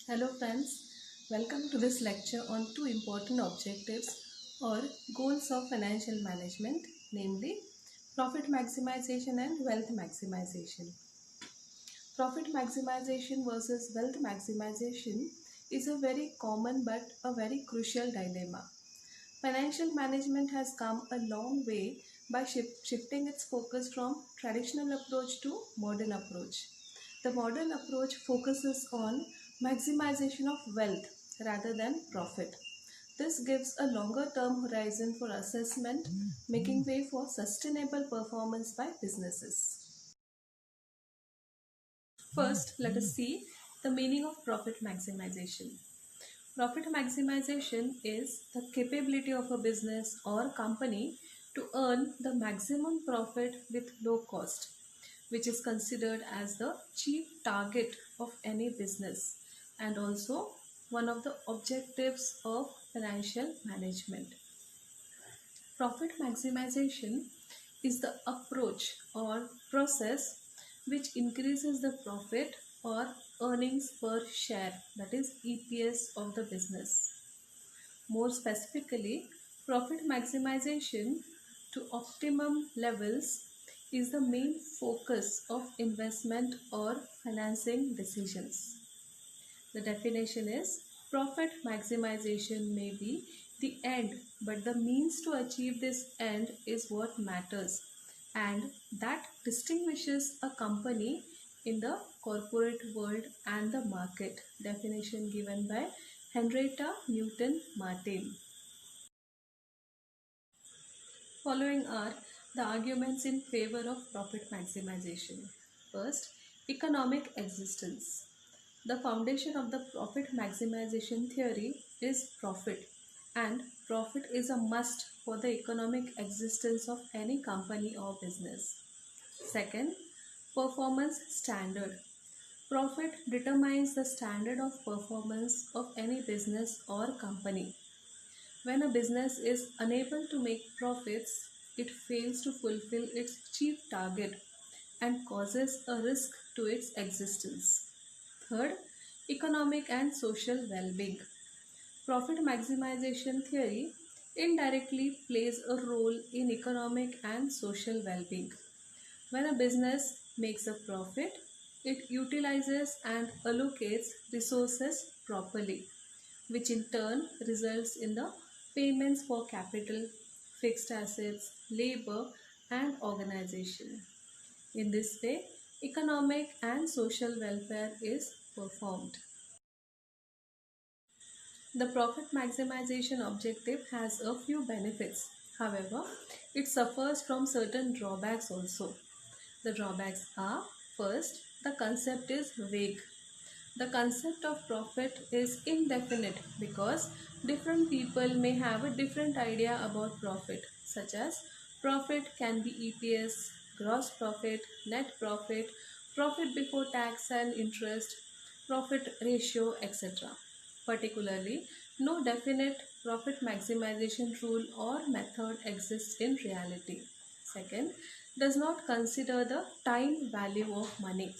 Hello friends, welcome to this lecture on two important objectives or goals of financial management, namely profit maximization and wealth maximization. Profit maximization versus wealth maximization is a very common but a very crucial dilemma. Financial management has come a long way by shifting its focus from traditional approach to modern approach. The modern approach focuses on maximization of wealth rather than profit. This gives a longer term horizon for assessment, making way for sustainable performance by businesses. First, let us see the meaning of profit maximization. Profit maximization is the capability of a business or company to earn the maximum profit with low cost, which is considered as the chief target of any business and also one of the objectives of financial management. Profit maximization is the approach or process which increases the profit or earnings per share, that is EPS of the business. More specifically, profit maximization to optimum levels is the main focus of investment or financing decisions. The definition is profit maximization may be the end, but the means to achieve this end is what matters, and that distinguishes a company in the corporate world and the market. Definition given by Henrietta Newton Martin. Following are the arguments in favor of profit maximization. First, economic existence. The foundation of the profit maximization theory is profit, and profit is a must for the economic existence of any company or business. Second, performance standard. Profit determines the standard of performance of any business or company. When a business is unable to make profits, it fails to fulfill its chief target and causes a risk to its existence. Third, economic and social well-being. Profit maximization theory indirectly plays a role in economic and social well-being. When a business makes a profit, it utilizes and allocates resources properly, which in turn results in the payments for capital, fixed assets, labor, and organization. In this way, economic and social welfare is performed. The profit maximization objective has a few benefits. However, it suffers from certain drawbacks also. The drawbacks are: first, the concept is vague. The concept of profit is indefinite because different people may have a different idea about profit, such as profit can be EPS, gross profit, net profit, profit before tax and interest, profit ratio, etc. Particularly, no definite profit maximization rule or method exists in reality. Second, does not consider the time value of money.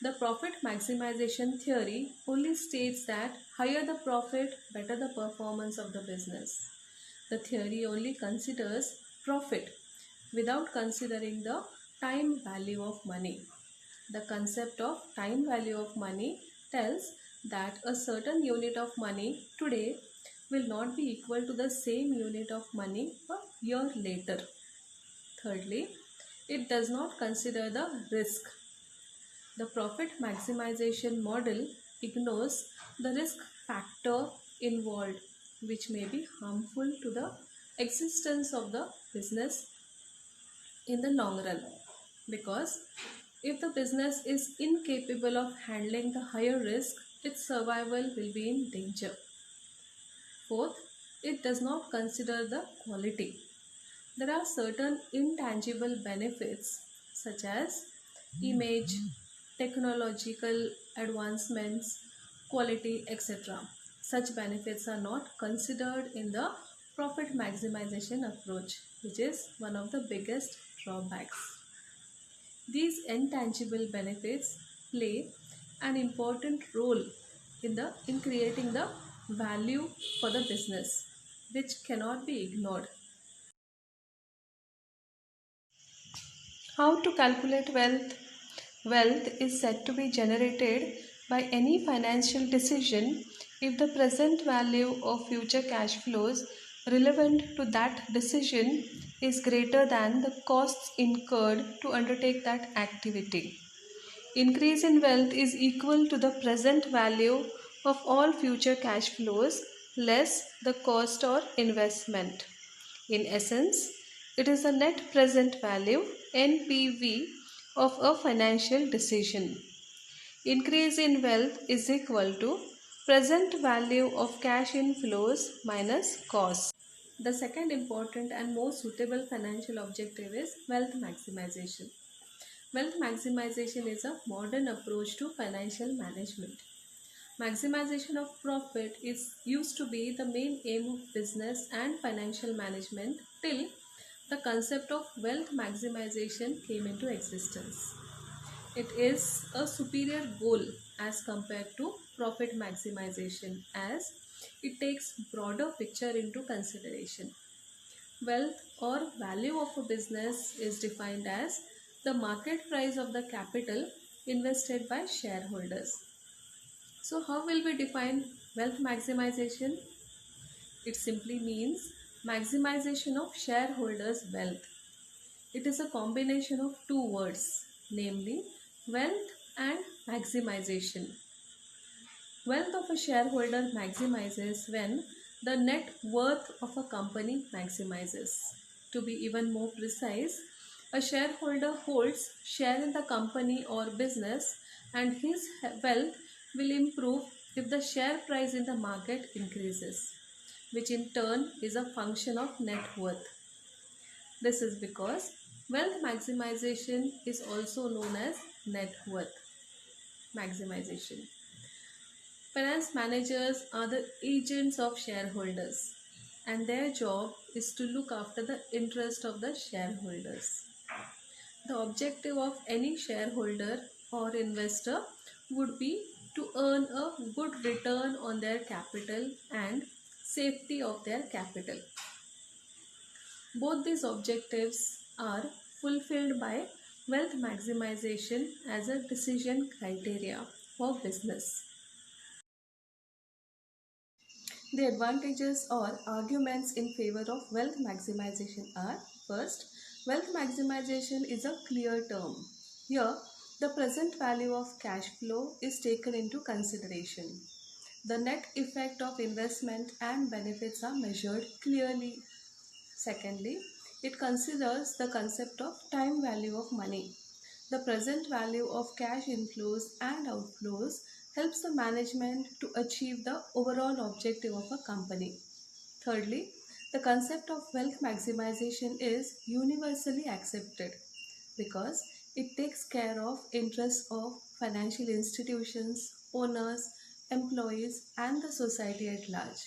The profit maximization theory only states that higher the profit, better the performance of the business. The theory only considers profit without considering the time value of money. The concept of time value of money tells that a certain unit of money today will not be equal to the same unit of money a year later. Thirdly, it does not consider the risk. The profit maximization model ignores the risk factor involved, which may be harmful to the existence of the business in the long run, because if the business is incapable of handling the higher risk, its survival will be in danger. Fourth, it does not consider the quality. There are certain intangible benefits such as image, technological advancements, quality, etc. Such benefits are not considered in the profit maximization approach, which is one of the biggest drawbacks. These intangible benefits play an important role in creating the value for the business, which cannot be ignored. How to calculate wealth? Wealth is said to be generated by any financial decision if the present value of future cash flows relevant to that decision is greater than the costs incurred to undertake that activity. Increase in wealth is equal to the present value of all future cash flows less the cost or investment. In essence, it is the net present value NPV of a financial decision. Increase in wealth is equal to present value of cash inflows minus costs. The second important and most suitable financial objective is wealth maximization. Wealth maximization is a modern approach to financial management. Maximization of profit is used to be the main aim of business and financial management till the concept of wealth maximization came into existence. It is a superior goal as compared to profit maximization as it takes broader picture into consideration. Wealth or value of a business is defined as the market price of the capital invested by shareholders. So how will we define wealth maximization? It simply means maximization of shareholders' wealth. It is a combination of two words, namely wealth and maximization. Wealth of a shareholder maximizes when the net worth of a company maximizes. To be even more precise, a shareholder holds share in the company or business and his wealth will improve if the share price in the market increases, which in turn is a function of net worth. This is because wealth maximization is also known as net worth maximization. Finance managers are the agents of shareholders and their job is to look after the interest of the shareholders. The objective of any shareholder or investor would be to earn a good return on their capital and safety of their capital. Both these objectives are fulfilled by wealth maximization as a decision criteria for business. The advantages or arguments in favor of wealth maximization are: first, wealth maximization is a clear term. Here, the present value of cash flow is taken into consideration. The net effect of investment and benefits are measured clearly. Secondly, it considers the concept of time value of money. The present value of cash inflows and outflows helps the management to achieve the overall objective of a company. Thirdly, the concept of wealth maximization is universally accepted because it takes care of interests of financial institutions, owners, employees, and the society at large.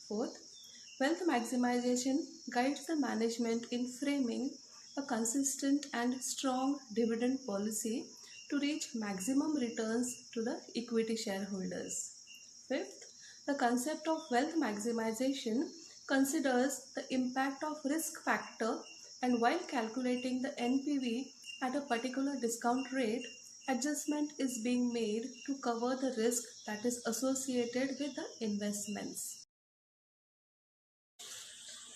Fourth, wealth maximization guides the management in framing a consistent and strong dividend policy to reach maximum returns to the equity shareholders. Fifth, the concept of wealth maximization considers the impact of risk factor, and while calculating the NPV at a particular discount rate, adjustment is being made to cover the risk that is associated with the investments.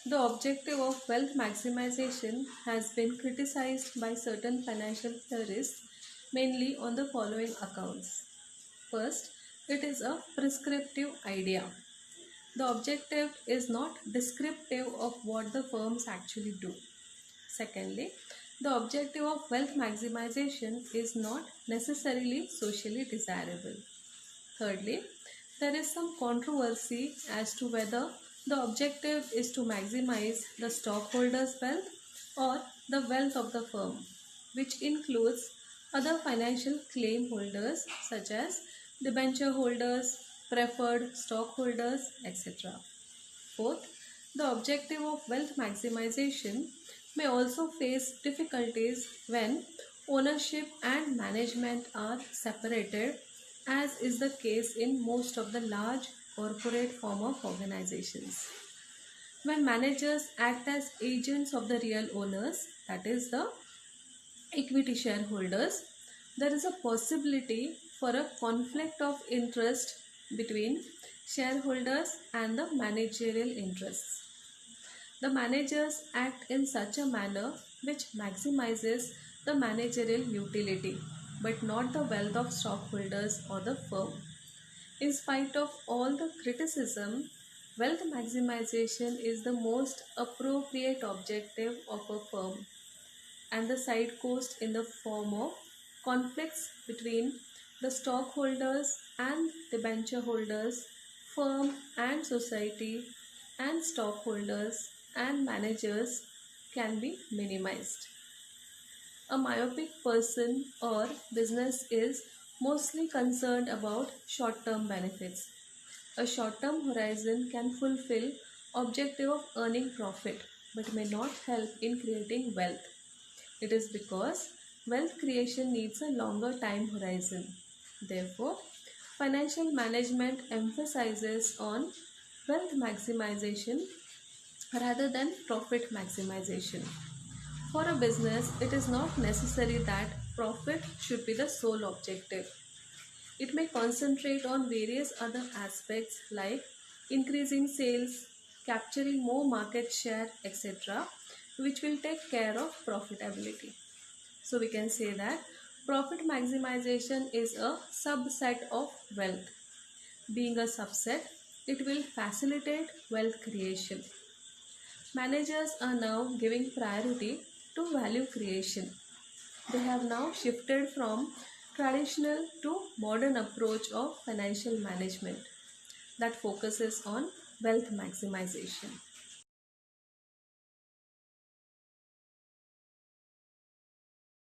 The objective of wealth maximization has been criticized by certain financial theorists mainly on the following accounts. First, it is a prescriptive idea. The objective is not descriptive of what the firms actually do. Secondly, the objective of wealth maximization is not necessarily socially desirable. Thirdly, there is some controversy as to whether the objective is to maximize the stockholders' wealth or the wealth of the firm, which includes other financial claim holders such as debenture holders, preferred stockholders, etc. Fourth, the objective of wealth maximization may also face difficulties when ownership and management are separated as is the case in most of the large corporate form of organizations. When managers act as agents of the real owners, that is the equity shareholders, there is a possibility for a conflict of interest between shareholders and the managerial interests. The managers act in such a manner which maximizes the managerial utility but not the wealth of stockholders or the firm. In spite of all the criticism, wealth maximization is the most appropriate objective of a firm, and the side cost in the form of conflicts between the stockholders and debenture holders, firm and society, and stockholders and managers can be minimized. A myopic person or business is mostly concerned about short-term benefits. A short-term horizon can fulfill objective of earning profit but may not help in creating wealth. It is because wealth creation needs a longer time horizon. Therefore, financial management emphasizes on wealth maximization rather than profit maximization. For a business, it is not necessary that profit should be the sole objective. It may concentrate on various other aspects like increasing sales, capturing more market share, etc., which will take care of profitability. So we can say that profit maximization is a subset of wealth. Being a subset, it will facilitate wealth creation. Managers are now giving priority to value creation. They have now shifted from traditional to modern approach of financial management that focuses on wealth maximization.